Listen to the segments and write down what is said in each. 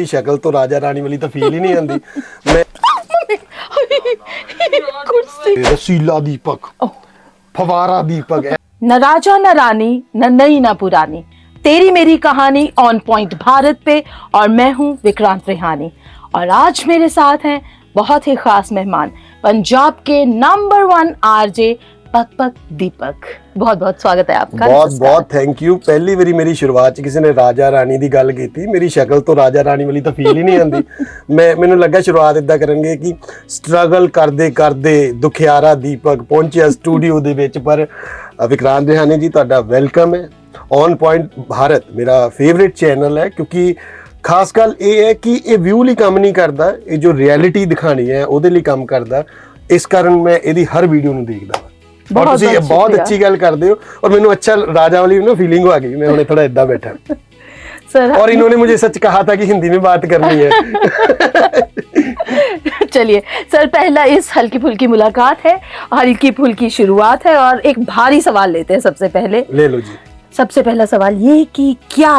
शक्ल तो राजा रानी वाली तो फील ही नहीं आती। मैं रसीला दीपक, फवारा दीपक, न राजा न रानी, न नई न पुरानी, तेरी मेरी कहानी ऑन पॉइंट भारत पे। और मैं हूँ विक्रांत रिहानी और आज मेरे साथ हैं बहुत ही खास मेहमान, पंजाब के नंबर 1 आरजे पक पक दीपक। बहुत बहुत स्वागत है आपका। बहुत बहुत थैंक यू। पहली बारी मेरी शुरुआत किसी ने राजा रानी दी गल की थी, मेरी शक्ल तो राजा रानी वाली तो फील ही नहीं आती। मैनू लगा शुरुआत इदा करेंगे कि स्ट्रगल करदे करदे दुखियारा दीपक पहुंचा स्टूडियो दे विच। पर विक्रांत रिहानी जी तुहाडा वेलकम है। ऑन पॉइंट भारत मेरा फेवरेट चैनल है, क्योंकि खास गल ये है कि ये व्यू ਲਈ काम नहीं करता, ये जो रियलिटी दिखानी है ਉਹਦੇ ਲਈ काम करता। इस कारण मैं ਇਹਦੀ हर वीडियो ਨੂੰ देखदा। और ਤੁਸੀਂ बहुत अच्छी गल करते हो और मैंने अच्छा राजा वाली ना फीलिंग आ गई। मैं हुणे थोड़ा इदा बैठा सर, और इन्होंने मुझे सच कहा था कि हिंदी में बात करनी है। चलिए सर, पहला इस हल्की फुल्की मुलाकात है, हल्की फुल्की शुरुआत है और एक भारी सवाल लेते हैं। सबसे पहले ले लो जी। सबसे पहला सवाल ये कि क्या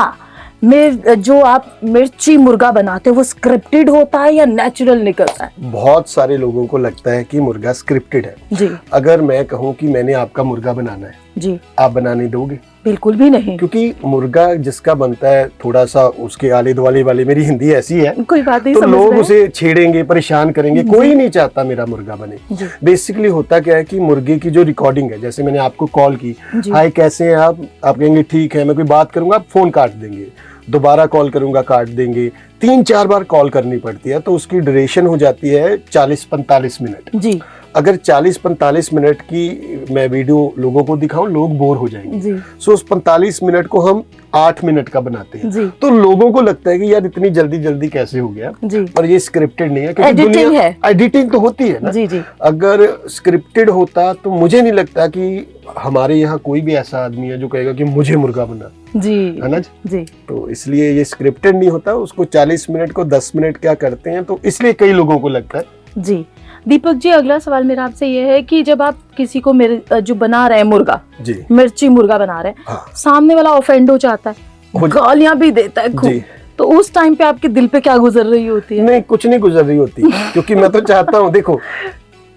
जो आप मिर्ची मुर्गा बनाते हो वो स्क्रिप्टेड होता है या नेचुरल निकलता है? बहुत सारे लोगों को लगता है कि मुर्गा स्क्रिप्टेड है जी। अगर मैं कहूँ कि मैंने आपका मुर्गा बनाना है जी, आप बनाने दोगे? बिल्कुल भी नहीं, क्योंकि मुर्गा जिसका बनता है थोड़ा सा उसके आले दुआले वाले, मेरी हिंदी ऐसी है, कोई बात नहीं, तो लोग उसे छेड़ेंगे, परेशान करेंगे। कोई नहीं चाहता मेरा मुर्गा बने। बेसिकली होता क्या है कि मुर्गे की जो रिकॉर्डिंग है, जैसे मैंने आपको कॉल की, हाय कैसे हैं आप कहेंगे ठीक है, मैं कोई बात करूंगा आप फोन काट देंगे, दोबारा कॉल करूंगा काट देंगे, 3-4 बार कॉल करनी पड़ती है, तो उसकी ड्यूरेशन हो जाती है 40-45 मिनट जी। अगर 40-45 मिनट की मैं वीडियो लोगों को दिखाऊं, लोग बोर हो जाएंगे। सो उस 45 मिनट को हम 8 मिनट का बनाते हैं, तो लोगों को लगता है कि यार इतनी जल्दी जल्दी कैसे हो गया जी। पर ये स्क्रिप्टेड नहीं है, क्योंकि एडिटिंग तो होती है ना जी जी। अगर स्क्रिप्टेड होता तो मुझे नहीं लगता कि हमारे यहाँ कोई भी ऐसा आदमी है जो कहेगा कि मुझे मुर्गा बना जी, है ना जी। तो इसलिए ये स्क्रिप्टेड नहीं होता, उसको 40 मिनट को 10 मिनट क्या करते हैं, तो इसलिए कई लोगों को लगता है जी। दीपक जी, अगला सवाल मेरा आपसे ये है कि जब आप किसी को जो बना रहे हैं मुर्गा जी, मिर्ची मुर्गा बना रहे हैं, हाँ। सामने वाला ऑफेंड हो जाता है, गालियां भी देता है खूब, तो उस टाइम पे आपके दिल पे क्या गुजर रही होती है? नहीं, कुछ नहीं गुजर रही होती, क्योंकि मैं तो चाहता हूँ, देखो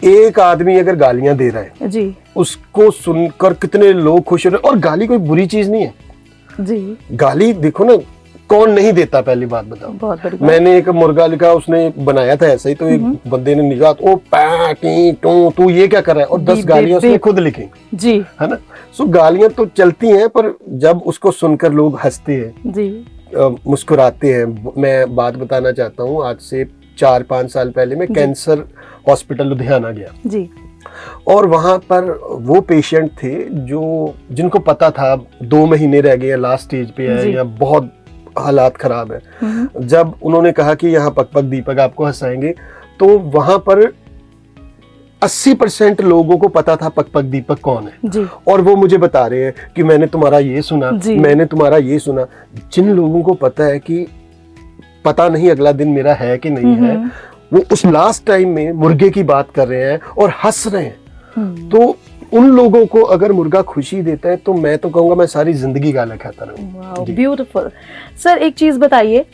एक आदमी अगर गालियां दे रहा है जी, उसको सुनकर कितने लोग खुश हो रहे, और गाली कोई बुरी चीज नहीं है जी। गाली देखो ना, कौन नहीं देता, पहली बात बताओ। बहुत बड़ी बात। मैंने एक मुर्गा लिखा, उसने बनाया था ऐसा ही, तो एक बंदे ने निकाला, ओ पैटी तू ये क्या कर रहा है, और 10 गालियां उसने खुद लिखी जी, है ना। सो गालियां तो चलती हैं, पर जब उसको सुनकर लोग हंसते हैं जी, मुस्कुराते हैं। मैं बात बताना चाहता हूँ, आज से 4-5 साल पहले मैं कैंसर हॉस्पिटल लुधियाना गया जी, और वहां पर वो पेशेंट थे जिनको पता था 2 महीने रह गए, लास्ट स्टेज पे है या बहुत हालात खराब है। जब उन्होंने कहा कि यहाँ पक पक दीपक आपको हंसाएंगे, तो वहां पर 80% लोगों को पता था पक पक दीपक कौन है जी। और वो मुझे बता रहे हैं कि मैंने तुम्हारा ये सुना, मैंने तुम्हारा ये सुना। जिन लोगों को पता है कि पता नहीं अगला दिन मेरा है कि नहीं है, वो उस लास्ट टाइम में मुर्गे की बात कर रहे हैं और हंस रहे हैं। तो उन लोगों को अगर मुर्गा खुशी देता है, तो मैं तो कहूंगा मैं सारी जिंदगी गाना खाता रहूं। ब्यूटीफुल। सर, एक चीज बताइए,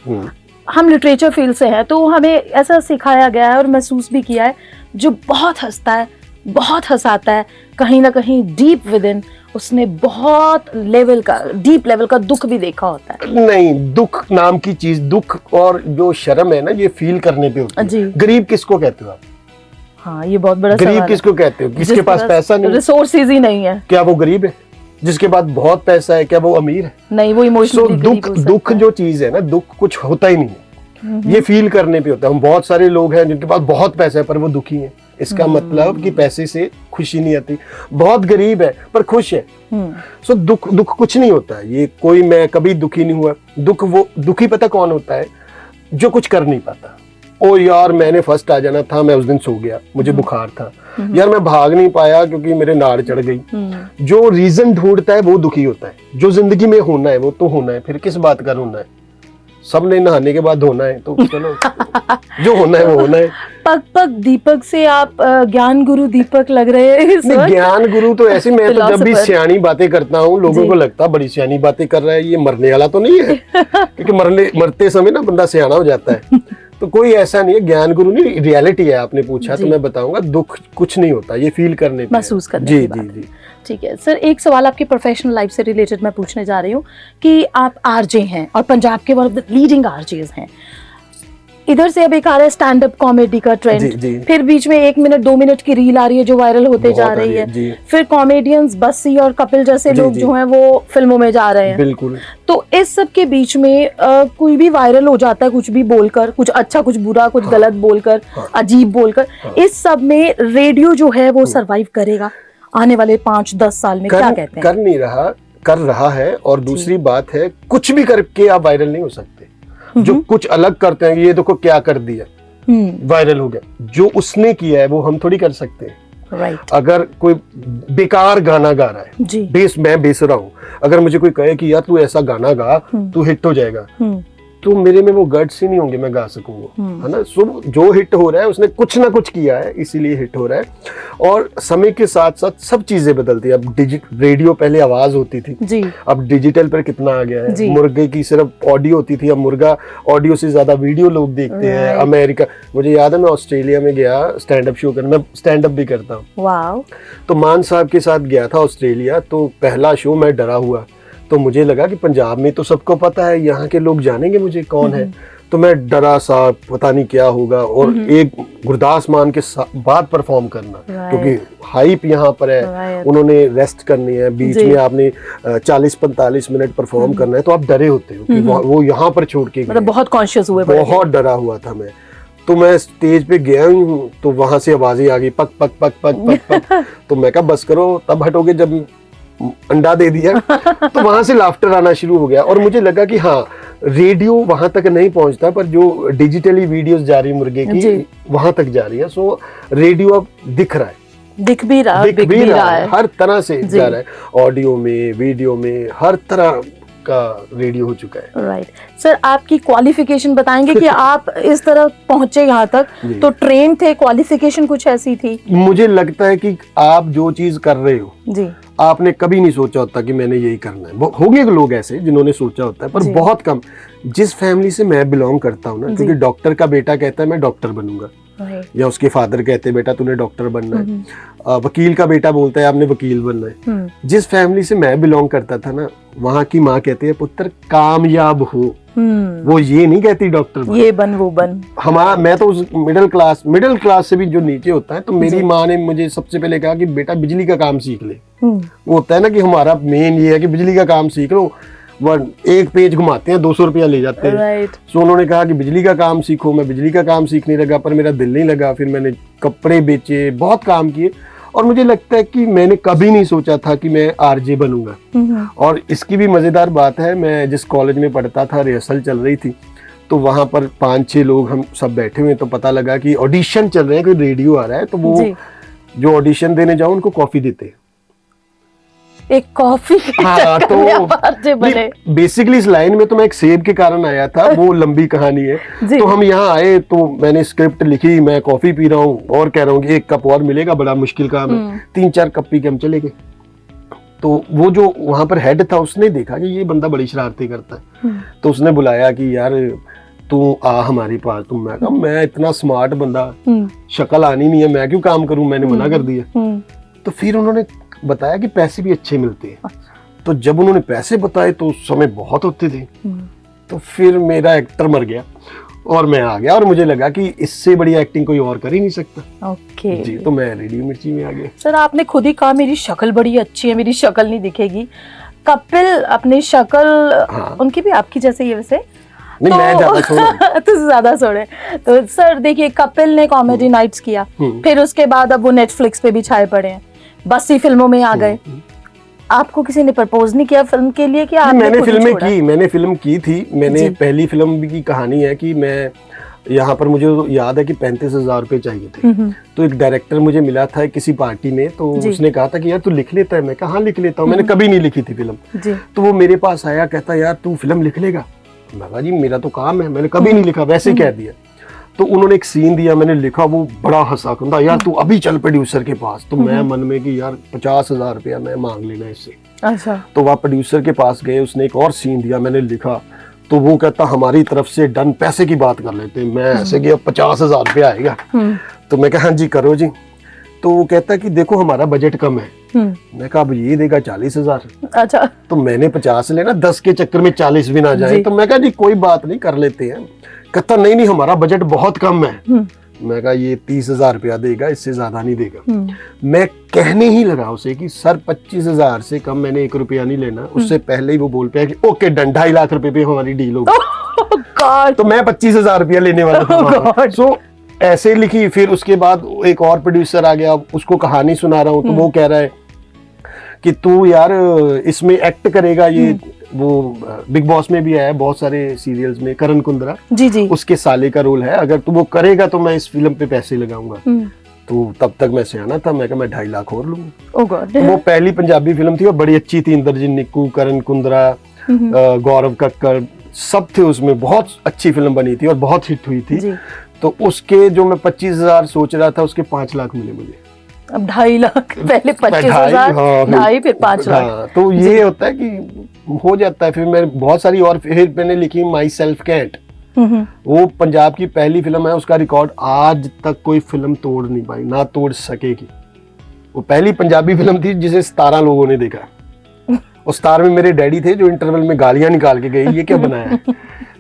हम लिटरेचर फील्ड से हैं, तो हमें ऐसा सिखाया गया है और महसूस भी किया है, जो बहुत हंसता है, बहुत हंसाता है, कहीं ना कहीं डीप विद इन उसने बहुत डीप लेवल का दुख भी देखा होता है। नहीं, दुख नाम की चीज, दुख और जो शर्म है ना, ये फील करने पे होती है जी। गरीब किसको कहते हो आप? हाँ, ये बहुत बड़ा सवाल है। गरीब किसको कहते हो? जिसके पास पैसा नहीं, रिसोर्सेज ही नहीं है, क्या वो गरीब है? जिसके पास बहुत पैसा है, क्या वो अमीर है? नहीं, वो इमोशनली दुख जो चीज है ना, दुख कुछ होता ही नहीं है, ये फील करने पे होता है। हम बहुत सारे लोग हैं जिनके पास बहुत पैसा है पर वो दुखी है, इसका मतलब कि पैसे से खुशी नहीं आती। बहुत गरीब है पर खुश है। सो दुख कुछ नहीं होता है, ये कोई, मैं कभी दुखी नहीं हुआ। दुखी पता कौन होता है? जो कुछ कर नहीं पाता। ओ यार, मैंने फर्स्ट आ जाना था, मैं उस दिन सो गया, मुझे बुखार था, यार मैं भाग नहीं पाया क्योंकि मेरे नाड़ चढ़ गई। जो रीजन ढूंढता है वो दुखी होता है। जो जिंदगी में होना है वो तो होना है, फिर किस बात का रोना है? सबने नहाने के बाद धोना है, तो चलो जो होना है वो होना है। पग पग दीपक से आप ज्ञान गुरु दीपक लग रहे हैं इस नहीं, वक्त। ज्ञान गुरु तो ऐसे, मैं तो जब भी Philosopher। सियानी बातें करता हूँ लोगों जी। को लगता बड़ी सियानी बातें कर रहा है, ये मरने वाला तो नहीं है क्योंकि मरते समय ना बंदा सियाना हो जाता है। तो कोई ऐसा नहीं है, ज्ञान गुरु नहीं, रियलिटी है। आपने पूछा तो जी। मैं बताऊंगा, दुख कुछ नहीं होता, ये फील करने पे है। महसूस करने जी की जी बात जी। ठीक है सर, एक सवाल आपकी प्रोफेशनल लाइफ से रिलेटेड मैं पूछने जा रही हूँ कि आप आरजे हैं और पंजाब के one of the leading RJs हैं। इधर से अब एक आ रहा है स्टैंड अप कॉमेडी का जी, ट्रेंड, जी। फिर बीच में 1 मिनट 2 मिनट की रील आ रही है जो वायरल होते जा बहुत आ रही रही है, है, जी। फिर कॉमेडियंस बस्सी और कपिल जैसे जी, लोग जी। जो हैं वो फिल्मों में जा रहे हैं। बिल्कुल। तो इस सब के बीच में कोई भी वायरल हो जाता है कुछ भी बोलकर, कुछ अच्छा कुछ बुरा कुछ गलत बोलकर, अजीब बोलकर। इस सब में रेडियो जो है वो सरवाइव करेगा आने वाले 5-10 साल में, क्या कहते हैं? कर नहीं रहा, कर रहा है। और दूसरी बात है, कुछ भी करके आप वायरल नहीं हो सकते। जो कुछ अलग करते हैं, ये देखो क्या कर दिया, वायरल हो गया। जो उसने किया है वो हम थोड़ी कर सकते हैं। राइट। अगर कोई बेकार गाना गा रहा है, जी। मैं बेसुरा हूं, अगर मुझे कोई कहे कि यार तू ऐसा गाना गा तू हिट हो जाएगा, तो मेरे में वो गट्स ही नहीं होंगे मैं गा सकूंगा, है ना। सो जो हिट हो रहा है उसने कुछ ना कुछ किया है, इसीलिए हिट हो रहा है। और समय के साथ साथ सब चीजें बदलती है। अब रेडियो पहले आवाज होती थी, जी। अब डिजिटल पर कितना आ गया जी। है। मुर्गे की सिर्फ ऑडियो होती थी, अब मुर्गा ऑडियो से ज्यादा वीडियो लोग देखते हैं। Right। अमेरिका, मुझे याद है मैं ऑस्ट्रेलिया में गया स्टैंड अप शो करने, मैं स्टैंड अप भी करता हूँ, वाओ। तो मान साहब के साथ गया था ऑस्ट्रेलिया। तो पहला शो मैं डरा हुआ, तो मुझे लगा कि पंजाब में तो सबको पता है, यहाँ के लोग जानेंगे मुझे कौन है, तो मैं डरा सा, पता नहीं क्या होगा। और एक गुरदास मान के बाद परफॉर्म करना, क्योंकि हाइप यहाँ पर है, उन्होंने रेस्ट करनी है, बीच में आपने 40-45 मिनट परफॉर्म करना है, तो आप डरे होते हो कि वो यहाँ पर छोड़ के मतलब बहुत कॉन्शियस हुए, बहुत डरा हुआ था मैं। तो मैं स्टेज पे गया हूँ, तो वहां से आवाजें आ गई, पक पक पक पक पक पक। तो मैं कहा बस करो, तब हटोगे जब अंडा दे दिया। तो वहां से लाफ्टर आना शुरू हो गया। और मुझे लगा कि हाँ, रेडियो वहां तक नहीं पहुंचता, पर जो डिजिटली वीडियोस जा रही मुर्गे की वहां तक जा रही है। सो रेडियो अब दिख रहा है, दिख भी रहा है, हर तरह से जा रहा है, ऑडियो में, वीडियो में, हर तरह का रेडियो हो चुका है। राइट। सर, आपकी क्वालिफिकेशन बताएंगे कि आप इस तरह पहुंचे यहाँ तक, तो ट्रेन थे, क्वालिफिकेशन कुछ ऐसी थी? मुझे लगता है कि आप जो चीज कर रहे हो जी, आपने कभी नहीं सोचा होता कि मैंने यही करना है। होंगे लोग ऐसे जिन्होंने सोचा होता है, पर बहुत कम। जिस फैमिली से मैं बिलोंग करता हूँ ना, क्योंकि डॉक्टर का बेटा कहता है मैं डॉक्टर बनूंगा, या उसके फादर कहते हैं बेटा तूने डॉक्टर बनना है, वकील का बेटा बोलता है आपने वकील बनना है। जिस फैमिली से मैं बिलोंग करता था ना, वहाँ की माँ कहती है पुत्र कामयाब हो, वो ये नहीं कहती डॉक्टर बन, ये बन वो बन। हमारा, मैं तो उस मिडिल क्लास से भी जो नीचे होता है, तो मेरी माँ ने मुझे सबसे पहले कहा कि बेटा बिजली का काम सीख ले। वो होता है ना कि हमारा मेन ये है कि बिजली का काम सीख लो, वह एक पेज घुमाते हैं 200 रुपया ले जाते हैं। सो उन्होंने कहा कि बिजली का काम सीखो। मैं बिजली का काम सीखने लगा, पर मेरा दिल नहीं लगा। फिर मैंने कपड़े बेचे, बहुत काम किए, और मुझे लगता है कि मैंने कभी नहीं सोचा था कि मैं आरजे बनूंगा। और इसकी भी मजेदार बात है, मैं जिस कॉलेज में पढ़ता था, रिहर्सल चल रही थी, तो वहां पर 5-6 लोग हम सब बैठे हुए, तो पता लगा कि ऑडिशन चल रहे हैं, कोई रेडियो आ रहा है, तो वो जो ऑडिशन देने जाओ उनको कॉफी देते हैं, एक कॉफी। हाँ, तो बेसिकली इस लाइन में तो मैं एक सेब के कारण आया था, वो लंबी कहानी है। तो हम यहाँ आए, तो मैंने स्क्रिप्ट लिखी, मैं कॉफी पी रहा हूँ और कह रहा हूँ कि 1 कप और मिलेगा, बड़ा मुश्किल काम है। 3-4 कप पी के हम चले गए। तो वो जो वहां पर हेड था, उसने देखा कि ये बंदा बड़ी शरारतें करता है, तो उसने बुलाया कि यार तू आ हमारे पास। तो मैं कहा मैं इतना स्मार्ट बंदा, शक्ल आनी नहीं है, मैं क्यों काम करूं, मैंने मना कर दिया। तो फिर उन्होंने बताया कि पैसे भी अच्छे मिलते हैं। तो जब उन्होंने पैसे बताए तो उस समय बहुत होते थे, तो फिर मेरा एक्टर मर गया और मैं आ गया, और मुझे लगा कि इससे बड़ी एक्टिंग कोई और कर ही नहीं सकता। ओके जी, तो मैं रेडियो मिर्ची में आ गया। सर, आपने खुद ही कहा मेरी शक्ल बड़ी अच्छी है, मेरी शक्ल नहीं दिखेगी। कपिल अपनी शक्ल, उनकी भी आपकी जैसे ही है वैसे? नहीं, मैं ज्यादा सोना। तो ज्यादा सोने। तो सर देखिए, कपिल ने कॉमेडी नाइट्स किया, फिर उसके बाद अब वो नेटफ्लिक्स पे भी छाए पड़े हैं, बस्सी फिल्मों में आ गए। आपको किसी ने प्रपोज नहीं किया फिल्म के लिए? कि मैंने फिल्म की थी। मैंने पहली फिल्म की कहानी है कि मैं यहाँ पर, मुझे याद है कि 35,000 रुपए चाहिए थे। तो एक डायरेक्टर मुझे मिला था किसी पार्टी में, तो उसने कहा था कि यार तू लिख लेता है। मैं कहा हाँ लिख लेता हूँ, मैंने कभी नहीं लिखी थी फिल्म। तो वो मेरे पास आया, कहता यार तू फिल्म लिख लेगा? मैं कहा जी मेरा तो काम है, मैंने कभी नहीं लिखा, वैसे कह दिया। तो उन्होंने एक सीन दिया, मैंने लिखा, वो बड़ा हंसा, कहता यार तू अभी चल प्रोड्यूसर के पास। तो मैं मन में कि यार 50,000 रुपया मैं मांग लेना इससे। अच्छा। तो वहाँ प्रोड्यूसर के पास गए, उसने एक और सीन दिया, मैंने लिखा, तो वो कहता हमारी तरफ से डन, पैसे की बात कर लेते हैं। मैं ऐसे कि 50,000 रुपया आएगा। तो मैं कहा हाँ जी करो जी। तो वो कहता कि देखो हमारा बजट कम है। मैं कहा अब ये देगा 40,000। अच्छा। तो मैंने 50 लेना, 10 के चक्कर में 40 भी ना जाए। तो मैं कहा जी कोई बात नहीं, कर लेते हैं। कहता नहीं नहीं हमारा बजट बहुत कम है। मैं कहा ये 30,000 रुपया देगा, इससे ज्यादा नहीं देगा। मैं कहने ही लगा उसे कि सर 25,000 से कम मैंने 1 रुपया नहीं लेना। उससे पहले ही वो बोल पाया कि ओके डन, 2.5 लाख रुपए पे हमारी डील होगी। तो मैं 25,000 रुपया लेने वाला था। सो ऐसे लिखी। फिर उसके बाद एक और प्रोड्यूसर आ गया, उसको कहानी सुना रहा हूँ, तो वो कह रहा है कि तू यार इसमें एक्ट करेगा। ये वो बिग बॉस में भी आया है, बहुत सारे सीरियल्स में, करण कुंद्रा जी जी उसके साले का रोल है। अगर तू वो करेगा तो मैं इस फिल्म पे पैसे लगाऊंगा। तो तब तक मैं सियाना था, मैं कहा मैं 2.5 लाख और लूंगा। तो वो पहली पंजाबी फिल्म थी और बड़ी अच्छी थी। इंद्रजीत निक्कू, करण कुंद्रा, गौरव कक्कड़ सब थे उसमें। बहुत अच्छी फिल्म बनी थी और बहुत हिट हुई थी। तो उसके जो मैं 25,000 सोच रहा था, उसके 5 लाख मिले मुझे। अब 2.5 लाख, पहले 25,000, 2.5 फिर 5 लाख। तो ये होता है कि हो जाता है। फिर मैं बहुत सारी और फिर मैंने लिखी माई सेल्फ कैट। वो पंजाब की पहली फिल्म है, उसका रिकॉर्ड आज तक कोई फिल्म तोड़ नहीं पाई, ना तोड़ सकेगी। वो पहली पंजाबी फिल्म थी जिसे 17 लोगों ने देखा। उस 17 में मेरे डैडी थे जो इंटरवल में गालियां निकाल के गए, ये क्या बनाया है।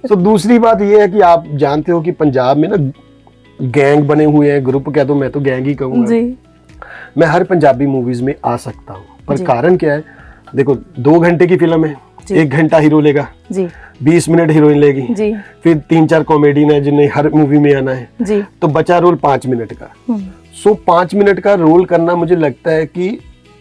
तो दूसरी बात ये है कि आप जानते हो कि पंजाब में ना गैंग बने हुए हैं, ग्रुप कह दो, मैं तो गैंग ही कहूंगा। मैं हर पंजाबी मूवीज में आ सकता हूँ, पर कारण क्या है, देखो 2 घंटे की फिल्म है, 1 घंटा हीरो लेगा, 20 मिनट हीरोइन लेगी, फिर 3-4 कॉमेडियन है जिन्हें हर मूवी में आना है, तो बचा रोल 5 मिनट का। सो 5 मिनट का रोल करना मुझे लगता है कि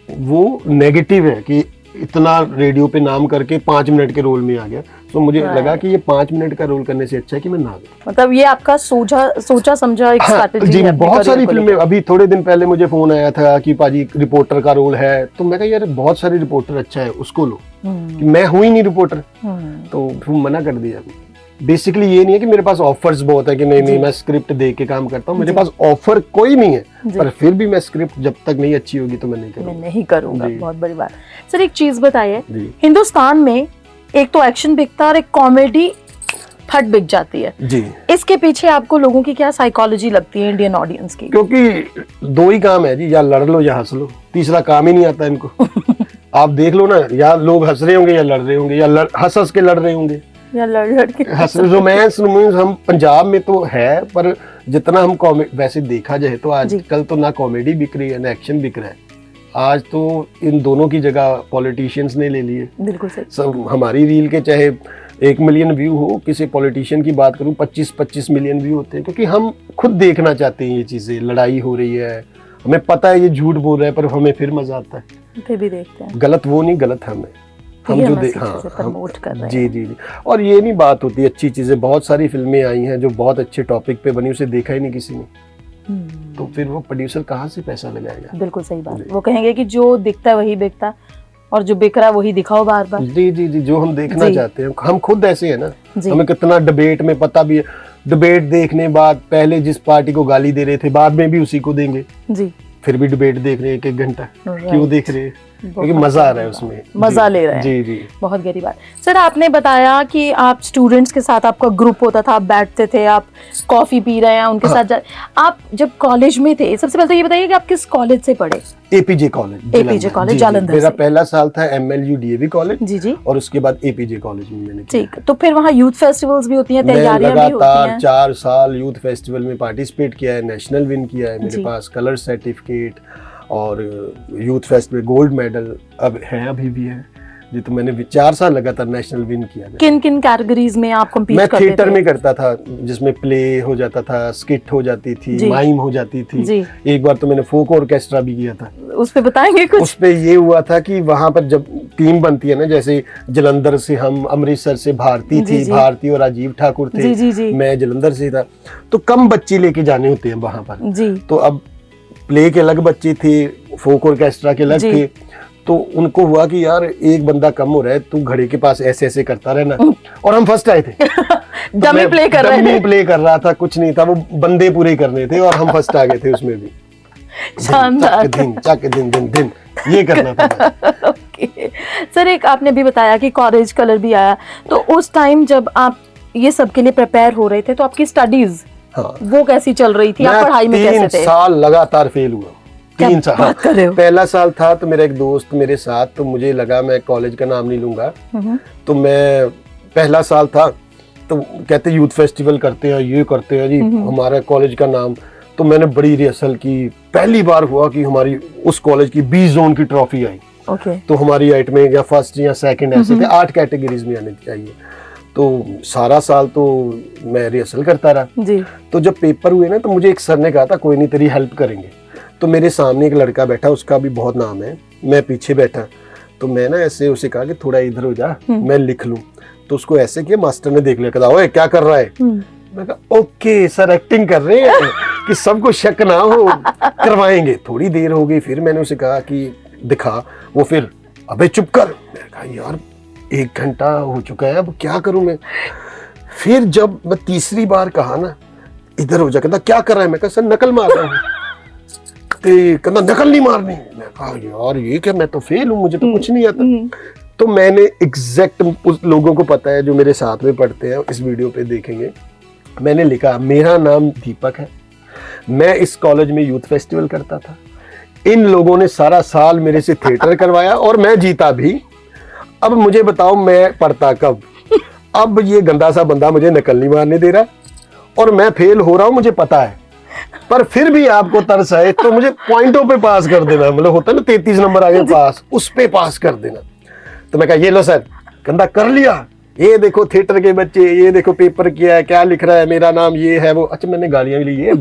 वो नेगेटिव है कि इतना रेडियो पे नाम करके 5 मिनट के रोल में आ गया। तो मुझे लगा कि ये 5 मिनट का रोल करने से अच्छा है कि मैं ना गया। मतलब ये आपका सोचा समझा एक स्ट्रैटेजी जी, बहुत सारी फिल्में। अभी थोड़े दिन पहले मुझे फोन आया था कि पाजी रिपोर्टर का रोल है, तो मैं कहा यार बहुत सारे रिपोर्टर अच्छा है, उसको लो। कि मैं हूं ही नहीं रिपोर्टर, तो फिर मना कर दिया। बेसिकली ये नहीं है कि मेरे पास ऑफर्स बहुत है कि नहीं मैं स्क्रिप्ट देख के काम करता हूँ, मेरे पास ऑफर कोई नहीं है, पर फिर भी मैं स्क्रिप्ट जब तक नहीं अच्छी होगी तो मैं नहीं करूँगा। बहुत बड़ी बात। सर एक चीज बताइए, हिंदुस्तान में एक तो एक्शन बिकता है और एक कॉमेडी फट बिक जाती है जी। इसके पीछे आपको लोगों की क्या साइकोलॉजी लगती है इंडियन ऑडियंस की? क्योंकि 2 ही काम है जी, या लड़ लो या हंस लो, तीसरा काम ही नहीं आता इनको। आप देख लो ना, या लोग हंस रहे होंगे या लड़ रहे होंगे, या हंस के लड़ रहे होंगे, या लड़ के रोमांस हम पंजाब में तो है, पर जितना हम वैसे देखा जाए तो आजकल तो ना कॉमेडी बिक रही है ना एक्शन बिक रहा है। आज तो इन दोनों की जगह पॉलिटिशियंस ने ले लिए। बिल्कुल सही। सब हमारी रील के चाहे 1 मिलियन व्यू हो, किसी पॉलिटिशियन की बात करूं 25-25 मिलियन व्यू होते हैं, क्योंकि हम खुद देखना चाहते हैं ये चीजें। लड़ाई हो रही है, हमें पता है ये झूठ बोल रहा है, पर हमें फिर मजा आता है, फिर भी देखते हैं। गलत वो नहीं, गलत हम जो प्रमोट कर रहे हैं। जी। और ये नहीं बात होती, अच्छी चीजें बहुत सारी फिल्में आई हैं जो बहुत अच्छे टॉपिक पे बनी, उसे देखा ही नहीं किसी ने, तो फिर वो प्रोड्यूसर कहाँ से पैसा लगाएगा। बिल्कुल सही बात। वो कहेंगे कि जो दिखता है वही बिकता, और जो बिक रहा है वही दिखाओ बार बार। जी, जो हम देखना चाहते हैं। हम खुद ऐसे हैं ना, हमें कितना डिबेट में पता भी है, डिबेट देखने बाद पहले जिस पार्टी को गाली दे रहे थे बाद में भी उसी को देंगे जी, फिर भी डिबेट देख रहे हैं 1-1 घंटा। क्यों देख रहे हैं? क्योंकि मजा आ रहा है उसमें, मजा ले रहे हैं। जी। बहुत गहरी बात। सर आपने बताया कि आप स्टूडेंट्स के साथ आपका ग्रुप होता था, आप बैठते थे, आप कॉफी पी रहे हैं उनके साथ। आप जब कॉलेज में थे, सबसे पहले तो ये बताइए कि आप किस कॉलेज से पढ़े? APJ college Jalandhar. मेरा पहला साल था MLU DAV कॉलेज जी, और उसके बाद एपीजे कॉलेज में मैंने। ठीक, तो फिर वहाँ यूथ फेस्टिवल्स भी होती हैं, तैयारियां भी होती हैं? लगातार 4 साल यूथ फेस्टिवल में पार्टिसिपेट किया है, नेशनल विन किया है, मेरे पास कलर सर्टिफिकेट और यूथ फेस्ट में गोल्ड मेडल अब है, अभी भी है जी। तो मैंने 4 साल लगातार नेशनल विन किया। किन कैटेगरीज में आप कंपीट करते थे? मैं थिएटर में करता था, जिसमें प्ले हो जाता था, स्किट हो जाती थी, माइम हो जाती थी। एक बार तो मैंने फोक ऑर्केस्ट्रा भी किया था। उस पे बताएंगे कुछ? उस पे ये हुआ था कि वहां पर जब टीम बनती है ना, जैसे जलंधर से हम, अमृतसर से भारती थी, भारती और राजीव ठाकुर थे, मैं जलंधर से था, तो कम बच्चे लेके जाने होते हैं वहां पर। तो अब प्ले के अलग बच्चे थे, फोक ऑर्केस्ट्रा के अलग थे, तो उनको हुआ कि यार एक बंदा कम हो रहा है, तू घड़ी के पास ऐसे ऐसे करता रहना। और हम फर्स्ट आए थे। डमी प्ले कर रहे थे। डमी प्ले कर रहा था, कुछ नहीं था, वो बंदे पूरे करने थे और हम फर्स्ट आ गए थे उसमें भी। शानदार। चक दिन दिन दिन ये करना था। ओके सर, एक आपने भी बताया कि कॉलेज कलर भी आया, तो उस टाइम जब आप ये सब के लिए प्रिपेयर हो रहे थे तो आपकी स्टडीज हाँ, वो कैसी चल रही थी? आप पढ़ाई में कैसे थे? 3 साल लगातार फेल हुआ। 3 साल। बात कर रहे हो? पहला साल था तो मेरा एक दोस्त मेरे साथ, तो मुझे लगा मैं कॉलेज का नाम नहीं लूंगा, तो मैं पहला साल था तो कहते यूथ फेस्टिवल करते हैं, ये करते हैं जी हमारा कॉलेज का नाम। तो मैंने बड़ी रिहर्सल की। पहली बार हुआ कि हमारी उस कॉलेज की बी जोन की ट्रॉफी आई। ओके। तो हमारी हाइट में या फर्स्ट या सेकंड ऐसे थे, 8 कैटेगरीज में आने चाहिए। तो सारा साल तो मैं रिहर्सल करता रहा जी। तो जब पेपर हुए ना तो मुझे एक सर ने कहा था कोई नहीं तेरी हेल्प करेंगे। तो मेरे सामने एक लड़का बैठा, उसका भी बहुत नाम है, मैं पीछे बैठा। तो मैं ना ऐसे उसे कहा कि थोड़ा इधर हो जा, मैं लिख लूं। तो उसको ऐसे किया, मास्टर ने देख लिया, कहा ओए क्या कर रहा है? मैं कहा ओके सर एक्टिंग कर रहे हैं कि सबको शक ना हो, करवाएंगे। थोड़ी देर हो गई, फिर मैंने उसे कहा कि दिखा। वो फिर अबे चुप कर। मैंने कहा यार 1 घंटा हो चुका है, अब क्या करूं मैं? फिर जब मैं तीसरी बार कहा ना इधर हो जा, कहता क्या कर रहा है? मैं कहा सर नकल मार रहा हूँ। कहता नकल नहीं मारनी। मैं कहा यार ये क्या, मैं तो फेल हूँ, मुझे तो कुछ नहीं आता। तो मैंने एग्जैक्ट उस लोगों को पता है जो मेरे साथ में पढ़ते हैं, इस वीडियो पे देखेंगे, मैंने लिखा मेरा नाम दीपक है, मैं इस कॉलेज में यूथ फेस्टिवल करता था, इन लोगों ने सारा साल मेरे से थिएटर करवाया और मैं जीता भी। अब मुझे बताओ मैं पढ़ता कब? अब ये गंदा सा बंदा मुझे नकल नहीं मारने दे रहा और मैं फेल हो रहा हूं, मुझे पता है, पर फिर भी आपको तरस आए तो मुझे पॉइंटों पे पास कर देना। मतलब होता है ना 33 नंबर आ गए पास, उस पे पास कर देना। तो मैं कहा ये लो सर, गंदा कर लिया, ये देखो थिएटर के बच्चे, ये देखो पेपर किया है, क्या लिख रहा है, मेरा नाम ये है वो। अच्छा मैंने गालियां भी ली, ये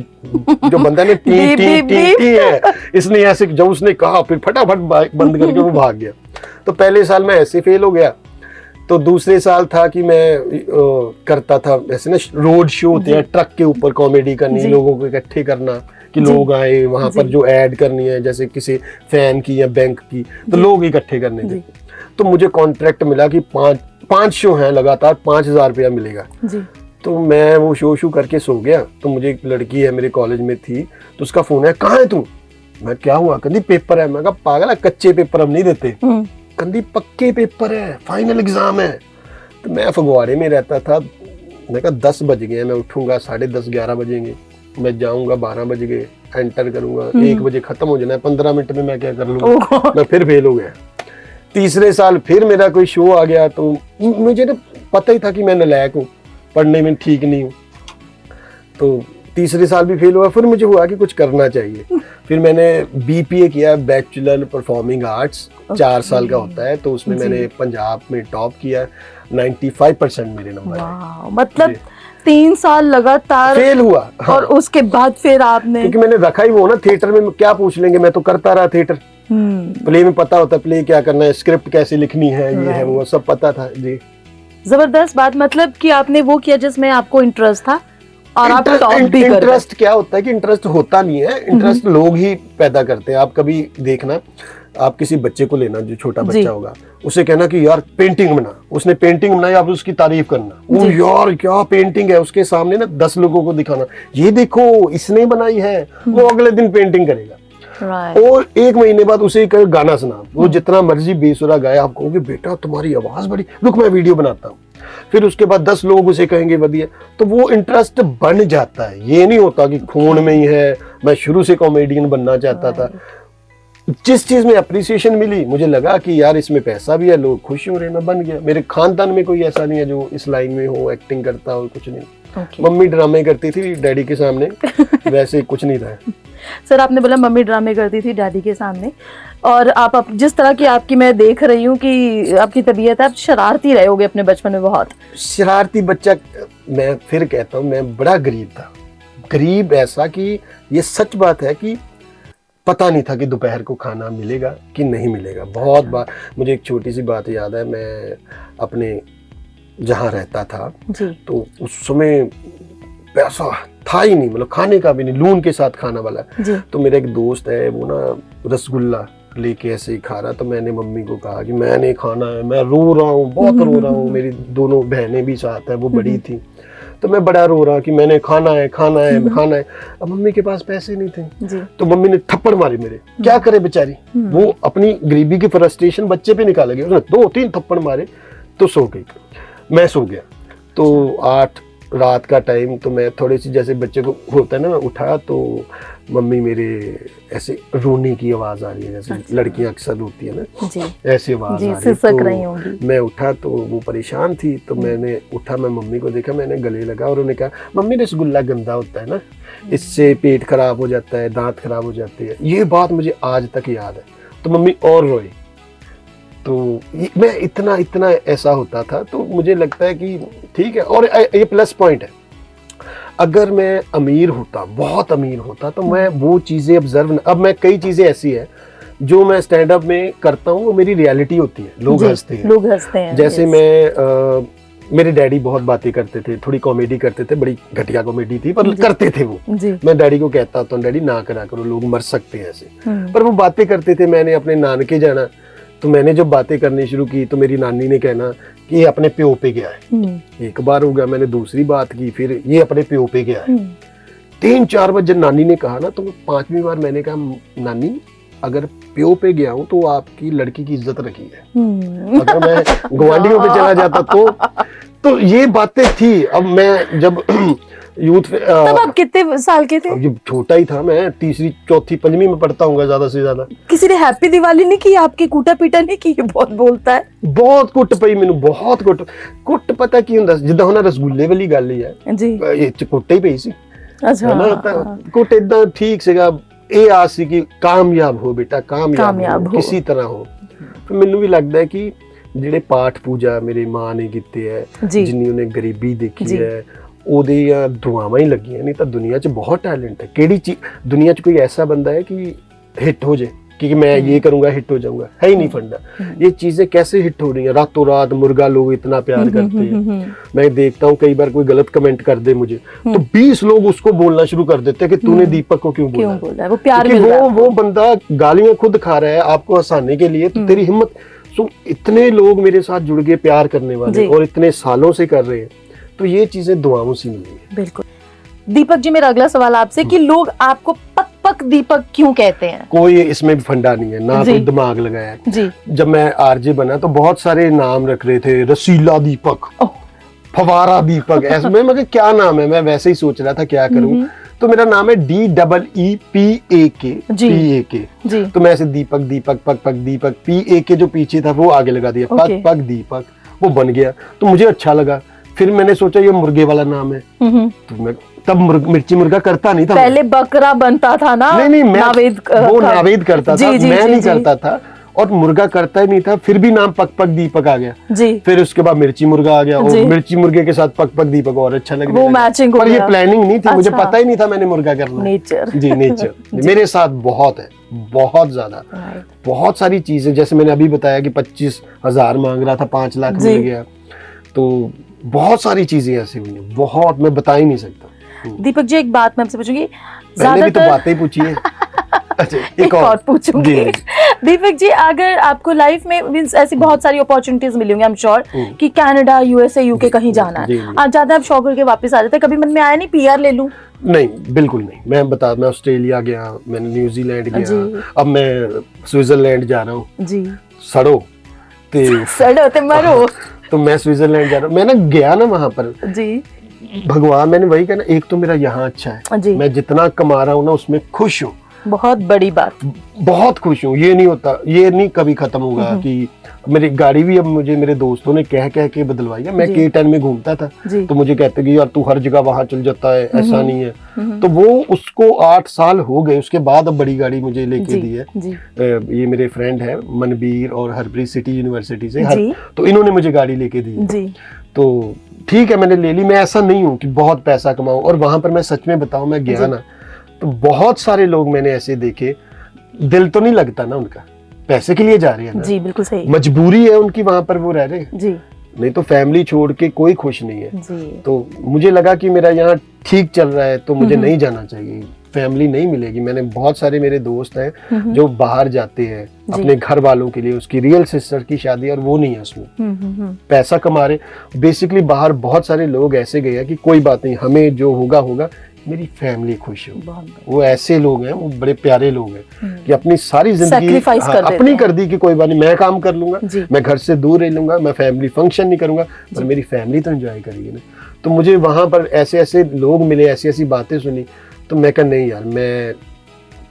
जो बंदा ने टी टी टी टी है, इसने ऐसे जब उसने कहा फिर फटाफट बंद करके वो भाग गया। तो पहले साल में ऐसे फेल हो गया। तो दूसरे साल था कि मैं करता था ऐसे ना रोड शो होते हैं, ट्रक के ऊपर कॉमेडी करनी, लोगों को इकट्ठे करना कि लोग आए वहां पर, जो ऐड करनी है जैसे किसी फैन की या बैंक की, तो लोग इकट्ठे करने थे। तो मुझे कॉन्ट्रैक्ट मिला कि 5 शो हैं लगातार, 5,000 रुपया मिलेगा जी। तो मैं वो शो करके सो गया। तो मुझे एक लड़की है मेरे कॉलेज में थी, तो उसका फोन है, कहाँ है तू? मैं क्या हुआ? कहती पेपर है। मैं कहा पागल है, कच्चे पेपर हम नहीं देते। कहती पक्के पेपर है, फाइनल एग्जाम है। तो मैं फगवाड़े में रहता था। मैं कहा 10 बज गए, मैं उठूंगा 10:30 11 बजेंगे, मैं जाऊंगा 12 बज गए, एंटर करूंगा, 1 बजे खत्म हो जाना है, 15 मिनट में मैं क्या कर लूंगा? मैं फिर फेल हो गया। तीसरे साल फिर मेरा कोई शो आ गया, तो मुझे ना पता ही था कि मैं नालायक हूँ, पढ़ने में ठीक नहीं हूँ। तो तीसरे साल भी फेल हुआ। फिर मुझे हुआ कि कुछ करना चाहिए। फिर मैंने BPA किया, बैचलर परफॉर्मिंग आर्ट्स, 4 साल का होता है। तो उसमें मैंने पंजाब में टॉप किया, 95% मेरे नंबर आए। मतलब 3 साल लगातार फेल हुआ। हाँ। और उसके बाद फिर आपने, क्योंकि मैंने रखा ही वो ना, थिएटर में क्या पूछ लेंगे, मैं तो करता रहा थिएटर। प्ले में पता होता प्ले क्या करना है, स्क्रिप्ट कैसे लिखनी है, ये है वो सब पता था जी। जबरदस्त बात। मतलब कि आपने वो किया जिसमें आपको इंटरेस्ट था और आप टॉप भी कर गए। इंटरेस्ट क्या होता है कि इंटरेस्ट होता नहीं है, इंटरेस्ट लोग ही पैदा करते हैं। आप कभी देखना, आप किसी बच्चे को लेना जो छोटा बच्चा होगा, उसे कहना कि यार पेंटिंग बना, उसने पेंटिंग बनाई, आप उसकी तारीफ करना, वो यार क्या पेंटिंग है, उसके सामने ना 10 लोगों को दिखाना, ये देखो इसने बनाई है, वो अगले दिन पेंटिंग करेगा। और 1 महीने बाद उसे एक गाना सुना, वो जितना मर्जी बेसुरा गाया, आप कहोगे बेटा तुम्हारी आवाज बड़ी, रुक मैं वीडियो बनाता हूँ। फिर उसके बाद 10 लोग उसे कहेंगे बढ़िया, तो वो इंटरेस्ट बन जाता है। ये नहीं होता कि खून में ही है, मैं शुरू से कॉमेडियन बनना चाहता था। जिस चीज में अप्रिसिएशन मिली, मुझे लगा कि यार इसमें पैसा भी है, लोग खुश हो रहे हैं, मैं बन गया। मेरे खानदान में कोई ऐसा नहीं है जो इस लाइन में हो, एक्टिंग करता हो, कुछ नहीं। मम्मी ड्रामे करती थी डैडी के सामने, वैसे कुछ नहीं था। सर आपने बोला मम्मी ड्रामे करती थी डैडी के सामने, और आप जिस तरह की आपकी मैं देख रही हूँ कि आपकी तबीयत है, आप शरारती रहे होगे अपने बचपन में बहुत। शरारती बच्चा, मैं फिर कहता हूँ मैं बड़ा गरीब था। गरीब ऐसा कि ये सच बात है कि पता नहीं था कि दोपहर को खाना मिलेगा कि नहीं मिलेगा। बहुत बार मुझे एक छोटी सी बात याद है, मैं अपने जहाँ रहता था तो उस समय पैसा था ही नहीं, मतलब खाने का भी नहीं, लून के साथ खाना वाला। तो मेरा एक दोस्त है, वो ना रसगुल्ला लेके ऐसे ही खा रहा, तो मैंने मम्मी को कहा कि मैंने खाना है, मैं रो रहा हूँ, बहुत रो रहा हूँ। मेरी दोनों बहनें भी साथ है, वो बड़ी थी, तो मैं बड़ा रो रहा कि मैंने खाना है, खाना है, खाना है। अब मम्मी के पास पैसे नहीं थे, तो मम्मी ने थप्पड़ मारे मेरे। क्या करे बेचारी, वो अपनी गरीबी की फ्रस्ट्रेशन बच्चे पे निकाल गई, उसने 2-3 थप्पड़ मारे तो सो गई। मैं सो गया, तो 8 रात का टाइम, तो मैं थोड़ी सी जैसे बच्चे को होता है ना, मैं उठा तो मम्मी मेरे ऐसे रोने की आवाज आ रही है, जैसे लड़कियां अक्सर रोती है ना, जी ऐसी आवाज जी, आ रही है। सिसक रही होंगी। तो मैं उठा तो वो परेशान थी, तो मैंने उठा, मैं मम्मी को देखा, मैंने गले लगा और उन्होंने कहा मम्मी रसगुल्ला गंदा होता है ना, इससे पेट खराब हो जाता है, दांत खराब हो जाते हैं। ये बात मुझे आज तक याद है। तो मम्मी और रोई। तो मैं इतना ऐसा होता था, तो मुझे लगता है कि ठीक है। और ये प्लस पॉइंट है, अगर मैं अमीर होता, बहुत अमीर होता, तो मैं वो चीज़ें ऑब्जर्व, अब मैं कई चीज़ें ऐसी है जो मैं स्टैंड अप में करता हूँ, वो मेरी रियलिटी होती है, लोग हंसते हैं, लोग हंसते हैं। जैसे मैं मेरे डैडी बहुत बातें करते थे, थोड़ी कॉमेडी करते थे, बड़ी घटिया कॉमेडी थी पर करते थे वो। मैं डैडी को कहता था, डैडी ना करा करो, लोग मर सकते हैं ऐसे, पर वो बातें करते थे। मैंने अपने नानके जाना, तो मैंने जब बातें करनी शुरू की, तो मेरी नानी ने कहना कि ये अपने प्यो पे गया है। एक बार हो गया, मैंने दूसरी बात की, फिर ये अपने प्यो पे गया है। 3-4 बार जब नानी ने कहा ना, तो 5वीं बार मैंने कहा नानी अगर प्यो पे गया हूँ तो आपकी लड़की की इज्जत रखी है, अगर मैं ग्वांडियों पे चला जाता तो ये बातें थी। अब मैं जब यूथ तब आप कितने साल के थे? ये छोटा ही था, मैं 3री, 4थी, 5वीं में पढ़ता हूँ ज्यादा से ज्यादा। किसी ने हैप्पी दिवाली नहीं की आपकी, कूटा पीटा नहीं की? बहुत बोलता है, बहुत कुट पई मैनू, बहुत कुट पता की हुंदा, जिद्दां हुण रसगुल्ले वाली गल ही है जी, ये च कुट ही पई सी। अच्छा, कुट इदां ठीक सीगा, ਇਹ ਆਸ ਸੀ ਕਿ ਕਾਮਯਾਬ ਹੋ ਬੇਟਾ, ਕਾਮਯਾਬ ਹੋ ਕਿਸੇ ਤਰ੍ਹਾਂ ਹੋ। ਫਿਰ ਮੈਨੂੰ ਵੀ ਲੱਗਦਾ ਹੈ ਕਿ ਜਿਹੜੇ ਪਾਠ ਪੂਜਾ ਮੇਰੇ ਮਾਂ ਨੇ ਕੀਤੇ ਹੈ, ਜਿੰਨੀ ਉਹਨੇ ਗਰੀਬੀ ਦੇਖੀ ਹੈ, ਉਹਦੀਆਂ ਦੁਆਵਾਂ ਹੀ ਲੱਗੀਆਂ। ਨਹੀਂ ਤਾਂ ਦੁਨੀਆ 'ਚ ਬਹੁਤ ਟੈਲੈਂਟ ਹੈ, ਕਿਹੜੀ ਚੀਜ਼ ਦੁਨੀਆ 'ਚ ਕੋਈ ਐਸਾ ਬੰਦਾ ਹੈ ਕਿ हिट हो जाए कि मैं ये करूंगा हिट हो जाऊंगा, है ही नहीं फंडा। ये चीजें कैसे हिट हो रही हैं, रातों रात मुर्गा लोग इतना प्यार करते हैं। मैं देखता हूँ कई बार कोई गलत कमेंट कर दे मुझे, तो 20 लोग उसको बोलना शुरू कर देते हैं कि तूने दीपक को क्यों बोला, वो प्यार मिल रहा है। वो बंदा गालियां खुद खा रहा है आपको हंसाने के लिए, तो तेरी हिम्मत। सो इतने लोग मेरे साथ जुड़ गए प्यार करने वाले, और इतने सालों से कर रहे हैं, तो ये चीजें दुआओं से मिली है। बिल्कुल। दीपक जी, मेरा अगला सवाल आपसे कि लोग आपको पक पक दीपक क्यों कहते हैं? कोई इसमें भी फंडा नहीं है, ना कोई दिमाग लगाया है जी। जब मैं आरजे बना तो बहुत सारे नाम रख रहे थे, रसीला दीपक, फवारा दीपक, ऐसे में मगर क्या नाम है, मैं वैसे ही सोच रहा था क्या करूं, तो मेरा नाम है DEEPAK जी। तो मैं ऐसे दीपक दीपक पक पक दीपक, PAK जो पीछे था वो आगे लगा दिया, पक पक दीपक, वो बन गया। तो मुझे अच्छा लगा, फिर मैंने सोचा ये मुर्गे वाला नाम है, तो मैं तब मिर्ची मुर्गा करता नहीं था। पहले बकरा बनता था ना? नहीं, मैं वो नावेद करता था, मैं नहीं करता था, और मुर्गा करता ही नहीं था। फिर भी नाम पक पक दीपक आ गया जी। फिर उसके बाद मिर्ची मुर्गा आ गया, और मिर्ची मुर्गे के साथ पक पक दीपक और अच्छा लगा, वो मैचिंग हो गया। पर ये प्लानिंग नहीं थी, मुझे पता ही नहीं था मैंने मुर्गा करना। नेचर जी, नेचर मेरे साथ बहुत है, बहुत ज्यादा, बहुत सारी चीजें। जैसे मैंने अभी बताया कि 25,000 मांग रहा था, 5 लाख मिल गया, तो बहुत सारी चीजें ऐसी हुई हैं, बहुत, मैं बता ही नहीं सकता। दीपक जी, एक बात मैं आपसे पूछूंगी, पहले भी तो बातें ही पूछिए। अच्छा, एक और पूछूंगी। दीपक जी, अगर आपको लाइफ में मींस ऐसी बहुत सारी अपॉर्चुनिटीज मिली होंगी, आई एम श्योर कि कनाडा, USA, UK कहीं जाना है, आज जाते आप शौक करके वापस आ जाते, कभी मन में आया नहीं PR ले लूं? नहीं, बिल्कुल नहीं। मैं ऑस्ट्रेलिया गया, मैंने न्यूजीलैंड गया, अब मैं स्विट्जरलैंड जा रहा हूँ जी। सड़ो ते मरो। तो मैं स्विट्जरलैंड जा रहा हूँ, मैं ना गया ना वहां पर जी, भगवान, मैंने वही कहना, एक तो मेरा यहाँ अच्छा है, मैं जितना कमा रहा हूँ ना उसमें खुश हूँ, बहुत बड़ी बात, बहुत खुश हूँ। ये नहीं होता, ये नहीं कभी खत्म होगा कि मेरी गाड़ी भी अब मुझे मेरे दोस्तों ने कह के बदलवाई है। मैं K10 में घूमता था, तो मुझे कहते कि यार तू हर जगह वहां चल जाता है, ऐसा नहीं है। तो वो उसको 8 साल हो गए, उसके बाद अब बड़ी गाड़ी मुझे लेके दी है। ये मेरे फ्रेंड है मनबीर और हरप्रीत सिटी यूनिवर्सिटी से, तो इन्होंने मुझे गाड़ी लेके दी। तो ठीक है, मैंने ले ली। मैं ऐसा नहीं हूँ कि बहुत पैसा कमाऊं, और वहां पर मैं सच में बताऊं, मैं गया ना तो बहुत सारे लोग मैंने ऐसे देखे, दिल तो नहीं लगता ना उनका, पैसे के लिए जा रहे हैं ना जी, बिल्कुल सही, मजबूरी है उनकी, वहां पर वो रह रहे जी, नहीं तो फैमिली छोड़ के कोई खुश नहीं है जी। तो मुझे लगा कि मेरा यहाँ ठीक चल रहा है, तो मुझे नहीं जाना चाहिए। फैमिली नहीं मिलेगी। मैंने बहुत सारे मेरे दोस्त हैं जो बाहर जाते हैं अपने घर वालों के लिए, उसकी रियल सिस्टर की शादी और वो नहीं है उसमें, पैसा कमा रहे। बेसिकली बाहर बहुत सारे लोग ऐसे गए हैं कि कोई बात नहीं, हमें जो होगा होगा, मेरी फैमिली खुश हो। वो ऐसे लोग हैं, वो बड़े प्यारे लोग हैं कि अपनी सारी जिंदगी अपनी कर दी कि कोई बात नहीं, मैं काम कर लूंगा, मैं घर से दूर रह लूंगा, मैं फैमिली फंक्शन नहीं करूंगा, पर मेरी फैमिली तो एंजॉय करेगी ना। तो मुझे वहां पर ऐसे ऐसे लोग मिले, ऐसी ऐसी बातें सुनी, तो मैं कहा नहीं यार, मैं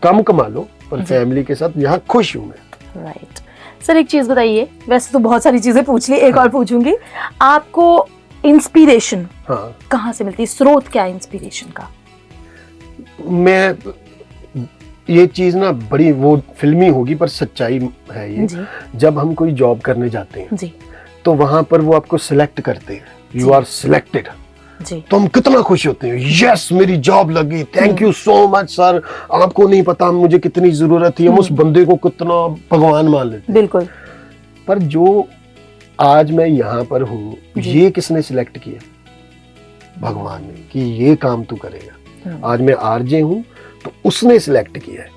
कम कमा लो पर फैमिली के साथ यहाँ खुश हूँ मैं। राइट सर, एक चीज बताइए, वैसे तो बहुत सारी चीजें पूछ ली, एक और पूछूंगी, आपको इंस्पिरेशन कहाँ से मिलती है? स्रोत क्या है इंस्पिरेशन का? मैं ये चीज ना बड़ी वो फिल्मी होगी पर सच्चाई है ये। जब हम कोई जॉब करने जाते हैं जी, तो वहां पर वो आपको सिलेक्ट करते हैं, यू आर सिलेक्टेड, तो हम कितना खुश होते हैं, यस मेरी जॉब लगी, thank you so much sir, आपको नहीं पता मुझे कितनी जरूरत थी, हम उस बंदे को कितना भगवान मान लेते हैं। बिल्कुल। पर जो आज मैं यहाँ पर हूँ, ये किसने सिलेक्ट किया? भगवान ने, कि ये काम तू करेगा। आज मैं आरजे हूँ तो उसने सिलेक्ट किया है।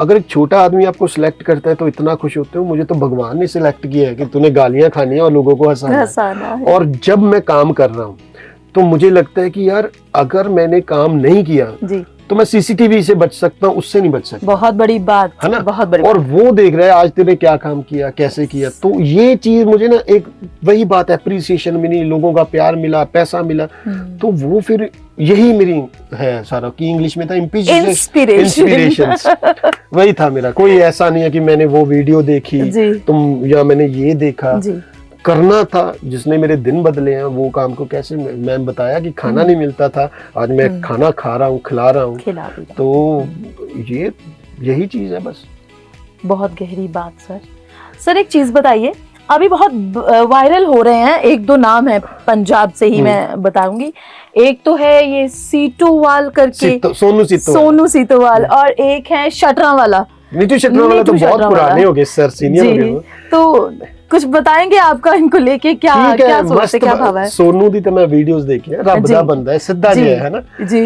अगर एक छोटा आदमी आपको सिलेक्ट करता है तो इतना खुश होते हो, मुझे तो भगवान ने सिलेक्ट किया है कि तूने गालियां खानी है और लोगों को हंसाना है। और जब मैं काम कर रहा हूँ तो मुझे लगता है कि यार अगर मैंने काम नहीं किया तो मैं सीसीटीवी से बच सकता हूँ, उससे नहीं बच सकता। बहुत बड़ी बात है ना, बहुत बड़ी। और वो देख रहा है आज तेरे क्या काम किया, कैसे किया। तो ये चीज मुझे ना एक वही बात, एप्रिसिएशन मिली, लोगों का प्यार मिला, पैसा मिला, तो वो फिर यही मेरी है सारा, की इंग्लिश में था इंस्पिरेशन। वही था मेरा। कोई ऐसा नहीं है कि मैंने वो वीडियो देखी तुम या मैंने ये देखा, करना था जिसने मेरे दिन बदले हैं। वो काम को कैसे मैं बताया कि खाना नहीं मिलता था, आज मैं खाना खा रहा हूँ, खिला रहा हूँ, तो ये यही चीज है बस। बहुत गहरी बात सर। सर एक चीज बताइए, अभी बहुत वायरल हो रहे हैं, एक दो नाम है पंजाब से ही मैं बताऊंगी। एक तो है ये सीटोवाल करके, सोनू सीटोवाल, और एक है शटरा वाला। नीतू शटरा वाला तो बहुत पुराने हो गए सर, सीनियर हो गए। तो कुछ बताएंगे आपका इनको लेके, क्या क्या सोचते, क्या भाव है? सोनू दी तो मैं वीडियोस देखी है, रब दा बंदा है, सीधा जिहा है ना जी।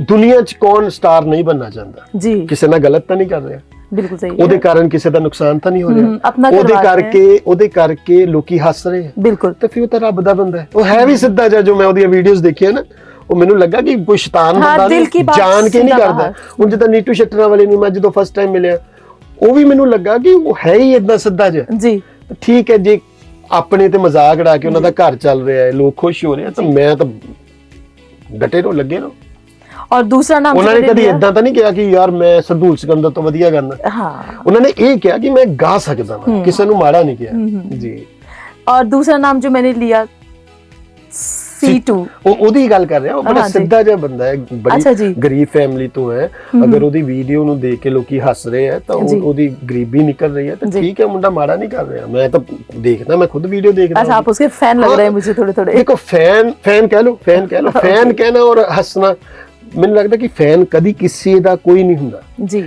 दुनिया च कौन स्टार नहीं बनना चाहता जी, किसी ना गलत तो नहीं कर रहा, बिल्कुल सही। ਉਹਦੇ ਕਾਰਨ ਕਿਸੇ ਦਾ ਨੁਕਸਾਨ ਤਾਂ ਨਹੀਂ ਹੋ ਰਿਹਾ, ਉਹਦੇ ਕਰਕੇ ਲੋਕੀ ਹੱਸ ਰਹੇ ਆ, ਬਿਲਕੁਲ। ਤੇ ਫਿਰ ਉਹ ਤਾਂ ਰੱਬ ਦਾ ਬੰਦਾ ਹੈ, ਉਹ ਹੈ ਵੀ ਸਿੱਧਾ ਜਿਹਾ। ਜੋ ਮੈਂ ਉਹਦੀਆਂ ਵੀਡੀਓਜ਼ ਦੇਖੀਆਂ ਨਾ, ਉਹ ਮੈਨੂੰ ਲੱਗਾ ਕਿ ਕੋਈ ਸ਼ੈਤਾਨ ਬੰਦਾ ਜਾਣ ਕੇ ਨਹੀਂ ਕਰਦਾ। ਹੁਣ ਜਿੱਦਾਂ ਨੀਟੂ ਸ਼ਟਰਾਂ ਵਾਲੇ ਨੂੰ ਮੈਂ ਜਦੋਂ ਫਸਟ ਟਾਈਮ ਮਿਲਿਆ, ਉਹ ਵੀ ਮੈਨੂੰ ਲੱਗਾ ਕਿ ਉਹ ਹੈ ਹੀ ਇਦਾਂ ਸਿੱਧਾ ਜਿਹਾ ਜੀ। ਠੀਕ ਹੈ, ਜੇ ਆਪਣੇ ਤੇ ਮਜ਼ਾਕ ਉਡਾ ਕੇ ਉਹਨਾਂ ਦਾ ਘਰ ਚੱਲ ਰਿਹਾ ਹੈ, ਲੋਕ ਖੁਸ਼ ਹੋ ਰਹੇ ਆ, ਤਾਂ ਮੈਂ ਤਾਂ ਡਟੇ ਰਹੋ, ਲੱਗੇ ਰਹੋ। और दूसरा नाम उन्होंने कभी इतना तो नहीं किया कि यार मैं सरदूल सिकंदर तो वधिया गाना। हाँ। उन्होंने ये किया कि मैं गा सकता हूं, किसी ने माड़ा नहीं किया जी। और दूसरा नाम जो मैंने लिया सीटू, ओदी गल कर रहे हैं, वो बड़ा सीधा जिहा बंदा है, बड़ी गरीब फैमिली तो है। अगर ओदी वीडियो नु देख के लोग हस रहे हैं तो ओदी गरीबी निकल रही है, तो ठीक है, मुंडा माड़ा नहीं कर रहा। मैं तो देखना, मैं खुद वीडियो देखना। अच्छा, आप उसके फैन लग रहे हैं मुझे थोड़े थोड़े। देखो फैन कह लो, फैन कहना और हंसना, ਮੈਨੂੰ ਲੱਗਦਾ ਕਿ ਫੈਨ ਕਦੀ ਕਿਸੇ ਦਾ ਕੋਈ ਨਹੀਂ ਹੁੰਦਾ ਜੀ।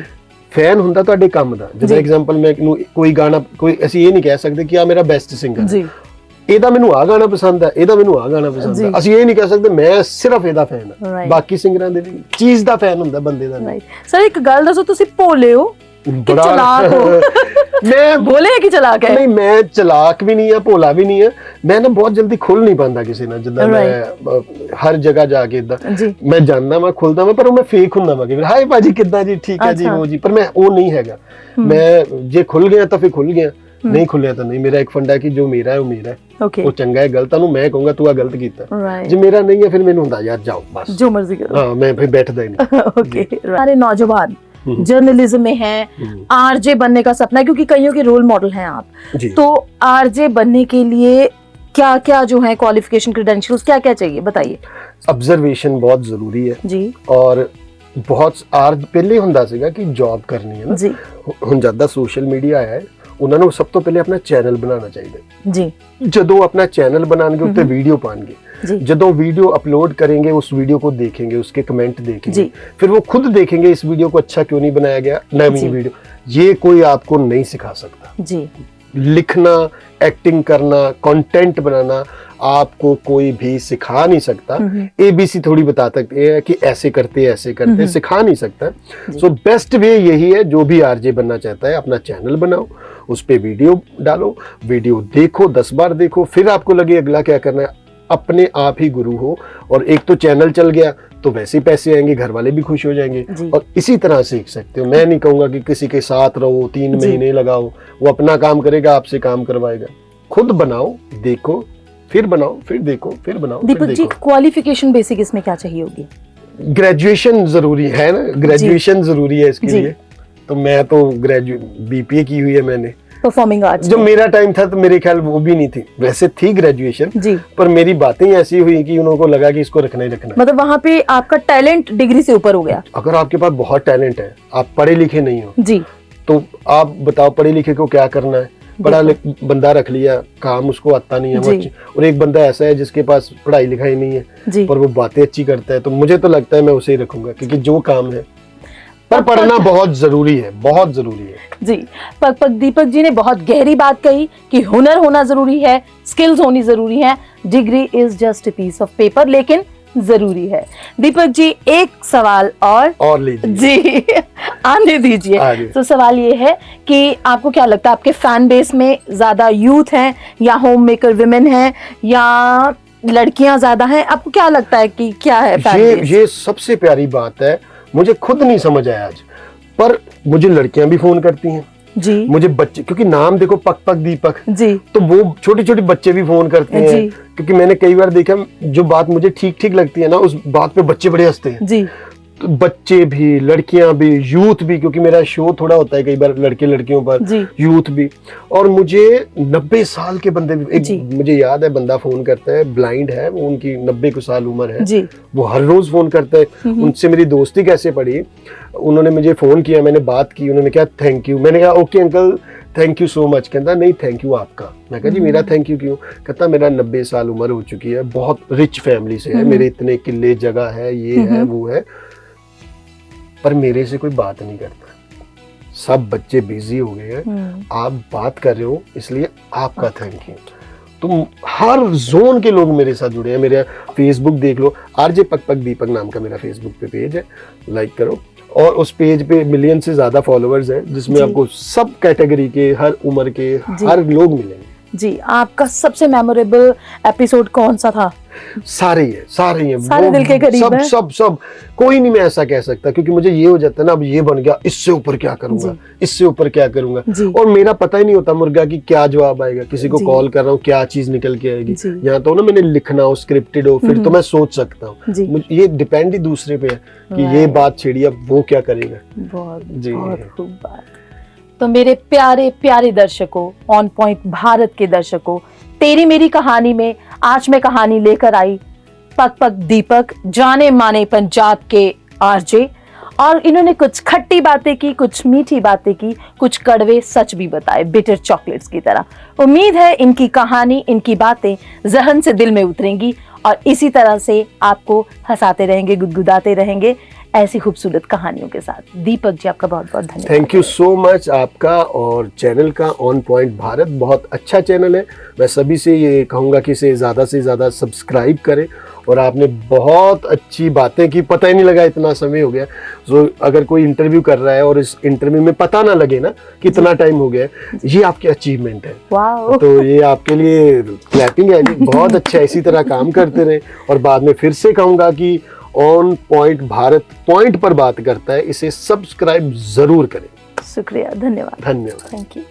ਫੈਨ ਹੁੰਦਾ ਤੁਹਾਡੇ ਕੰਮ ਦਾ। ਜਿਵੇਂ ਐਗਜ਼ਾਮਪਲ ਮੈਂ ਕੋਈ ਗਾਣਾ, ਕੋਈ ਅਸੀਂ ਇਹ ਨਹੀਂ ਕਹਿ ਸਕਦੇ ਕਿ ਆ ਮੇਰਾ ਬੈਸਟ ਸਿੰਗਰ ਜੀ, ਇਹਦਾ ਮੈਨੂੰ ਆ ਗਾਣਾ ਪਸੰਦ ਹੈ, ਇਹਦਾ ਮੈਨੂੰ ਆ ਗਾਣਾ ਪਸੰਦ ਹੈ। ਅਸੀਂ ਇਹ ਨਹੀਂ ਕਹਿ ਸਕਦੇ ਮੈਂ ਸਿਰਫ ਇਹਦਾ ਫੈਨ ਹਾਂ। ਬਾਕੀ ਸਿੰਗਰਾਂ ਦੇ ਵੀ ਚੀਜ਼ ਦਾ ਫੈਨ ਹੁੰਦਾ, ਬੰਦੇ ਦਾ ਨਹੀਂ। ਸਰ ਇੱਕ ਗੱਲ ਦੱਸੋ, ਤੁਸੀਂ ਭੋਲੇ ਹੋ ਕਿ ਚਲਾਕ ਹੋ? मैं बोले कि चलाक है? नहीं, मैं चलाक भी नहीं है, भोला भी नहीं है। मैं ना बहुत जल्दी खुल नहीं पाता किसी ना, जिदा मैं हर जगह जाके इदा मैं जानना, मैं खुलदा मैं, पर मैं फेक हुंदा मैं कि हाय भाजी किदा जी, ठीक है जी, वो जी, पर मैं वो नहीं हैगा। मैं जे खुल गया तो फिर खुल गया, नहीं खुलिया तो नहीं। मेरा एक फंडा है कि जो मेरा है वो मेरा है, वो चंगा है, गलत है मैं कहूंगा तू आ गलत कीता। जे मेरा नहीं है फिर मैनू हुंदा यार जाओ बस, जो मर्जी करो। हां, मैं फिर बैठदा ही नहीं। ओके, सारे नौजवान जर्नलिज्म में है, आरजे बनने का सपना है, क्योंकि कईयों के रोल मॉडल हैं आप, तो आरजे बनने के लिए क्या क्या जो है क्वालिफिकेशन, क्रेडेंशियल्स क्या क्या चाहिए, बताइए। ऑब्जर्वेशन बहुत जरूरी है जी, और बहुत आर पहले हुंदा सीगा कि जॉब करनी है ना जी। हुण ज्यादा सोशल मीडिया है, ਉਹਨਾਂ ਨੂੰ ਸਭ ਤੋਂ ਪਹਿਲੇ ਆਪਣਾ ਚੈਨਲ ਬਣਾਉਣਾ ਚਾਹੀਦਾ ਜੀ। ਜਦੋਂ अपना चैनल बनाएंगे उसपे वीडियो पाएंगे, ਜਦੋਂ वीडियो अपलोड करेंगे उस वीडियो को देखेंगे, उसके कमेंट देखेंगे, फिर वो खुद देखेंगे इस वीडियो को अच्छा क्यों नहीं बनाया गया, नई वीडियो। ये कोई आपको नहीं सिखा सकता जी। लिखना, एक्टिंग करना, कंटेंट बनाना आपको कोई भी सिखा नहीं सकता। ABC थोड़ी बता सकते हैं कि ऐसे करते सिखा नहीं सकता। सो बेस्ट वे यही है, जो भी आरजे बनना चाहता है अपना चैनल बनाओ, उस पे वीडियो डालो, वीडियो देखो, 10 बार देखो, फिर आपको लगे अगला क्या करना है, अपने आप ही गुरु हो। और एक तो चैनल चल गया तो वैसे ही पैसे आएंगे, घर वाले भी खुश हो जाएंगे और इसी तरह सीख सकते हो। मैं नहीं कहूंगा कि किसी के साथ रहो, 3 महीने लगाओ, वो अपना काम करेगा, आपसे काम करवाएगा। खुद बनाओ, देखो, फिर बनाओ, फिर देखो, फिर बनाओ। दीपक जी, क्वालिफिकेशन बेसिक इसमें क्या चाहिए होगी? ग्रेजुएशन जरूरी है ना, ग्रेजुएशन जरूरी है इसके लिए। तो मैं तो BPA की हुई है मैंने, परफॉर्मिंग आर्ट्स। जब मेरा टाइम था तो मेरे ख्याल वो भी नहीं थी, वैसे थी ग्रेजुएशन पर मेरी बातें ऐसी हुई कि उनको लगा कि इसको रखना ही रखना। मतलब वहाँ पे आपका टैलेंट डिग्री से ऊपर हो गया। अगर आपके पास बहुत टैलेंट है, आप पढ़े लिखे नहीं हो जी, तो आप बताओ पढ़े लिखे को क्या करना है? पढ़ा बंदा रख लिया, काम उसको आता नहीं है, और एक बंदा ऐसा है जिसके पास पढ़ाई लिखाई नहीं है पर वो बातें अच्छी करता है, तो मुझे तो लगता है मैं उसे ही रखूंगा, क्योंकि जो काम है पर पढ़ना बहुत जरूरी है, बहुत जरूरी है जी। पग दीपक जी ने बहुत गहरी बात कही कि हुनर होना जरूरी है, स्किल्स होनी जरूरी है, degree is just a piece of paper, लेकिन जरूरी है। दीपक जी, एक सवाल और लीजिए जी, आने दीजिए। तो सवाल ये है कि आपको क्या लगता है, आपके फैन बेस में ज्यादा यूथ हैं या होम मेकर विमेन हैं या लड़कियां ज्यादा हैं? आपको क्या लगता है कि क्या है फैन बेस? ये सबसे प्यारी बात है, मुझे खुद नहीं समझ आया आज, पर मुझे लड़कियां भी फोन करती हैं जी, मुझे बच्चे, क्योंकि नाम देखो पक दीपक जी, तो वो छोटे छोटे बच्चे भी फोन करते हैं, क्योंकि मैंने कई बार देखा जो बात मुझे ठीक लगती है ना, उस बात पे बच्चे बड़े हंसते हैं जी। तो बच्चे भी, लड़कियां भी, यूथ भी, क्योंकि मेरा शो थोड़ा होता है कई बार लड़के लड़कियों पर, यूथ भी, और मुझे 90 साल के बंदे भी, एक मुझे याद है बंदा फोन करता है, ब्लाइंड है वो, उनकी 90 साल उम्र है, वो हर रोज फोन करता है। उनसे मेरी दोस्ती कैसे पड़ी, उन्होंने मुझे फोन किया, मैंने बात की, उन्होंने कहा थैंक यू, मैंने कहा okay uncle thank you so much. कहता नहीं थैंक यू आपका। मैं कहा जी मेरा थैंक यू क्यों? कहता मेरा 90 साल उम्र हो चुकी है, बहुत रिच फैमिली से है, मेरे इतने किले जगह है, ये है वो है, पर मेरे से कोई बात नहीं करता, सब बच्चे बिजी हो गए हैं, आप बात कर रहे हो इसलिए आपका थैंक यू। तुम हर जोन के लोग मेरे साथ जुड़े हैं, मेरे फेसबुक देख लो, आरजे पक दीपक नाम का मेरा फेसबुक पे पेज है, लाइक करो, और उस पेज पे मिलियन से ज्यादा फॉलोअर्स हैं, जिसमें आपको सब कैटेगरी के, हर उम्र के, हर लोग मिलेंगे जी। आपका सबसे मेमोरेबल एपिसोड कौन सा था? सारे हैं, सारे दिल के करीब है। सब कोई नहीं मैं ऐसा कह सकता, क्योंकि मुझे ये हो जाता है ना, अब ये बन गया, इससे ऊपर क्या करूंगा, इससे ऊपर क्या करूंगा, और मेरा पता ही नहीं होता मुर्गा की क्या जवाब आएगा, किसी को कॉल कर रहा हूँ क्या चीज निकल के आएगी। यहाँ तो ना मैंने लिखना हो, स्क्रिप्टेड हो, फिर तो मैं सोच सकता हूँ, ये डिपेंड ही दूसरे पे है कि ये बात छेड़ी, अब वो क्या करेगा। बहुत खूब बात। तो मेरे प्यारे प्यारे दर्शकों, ऑन पॉइंट भारत के दर्शकों, तेरी मेरी कहानी में आज मैं कहानी लेकर आई पक दीपक, जाने माने पंजाब के आरजे, और इन्होंने कुछ खट्टी बातें की, कुछ मीठी बातें की, कुछ कड़वे सच भी बताए, बिटर चॉकलेट्स की तरह। उम्मीद है इनकी कहानी, इनकी बातें ज़हन से दिल में उतरेंगी और इसी तरह से आपको हंसाते रहेंगे, गुदगुदाते रहेंगे ऐसी खूबसूरत कहानियों के साथ। दीपक जी, आपका बहुत बहुत धन्यवाद। थैंक यू सो मच आपका और चैनल का, ऑन पॉइंट भारत बहुत अच्छा चैनल है। मैं सभी से ये कहूँगा कि इसे ज़्यादा से ज़्यादा सब्सक्राइब करें, और आपने बहुत अच्छी बातें की, पता ही नहीं लगा इतना समय हो गया। तो अगर कोई इंटरव्यू कर रहा है और इस इंटरव्यू में पता ना लगे ना कितना टाइम हो गया, ये आपकी अचीवमेंट है। तो ये आपके लिए क्लैपिंग है, बहुत अच्छा, इसी तरह काम करते रहे। और बाद में फिर से कहूँगा कि ऑन पॉइंट भारत पॉइंट पर बात करता है, इसे सब्सक्राइब जरूर करें। शुक्रिया, धन्यवाद। धन्यवाद, थैंक यू।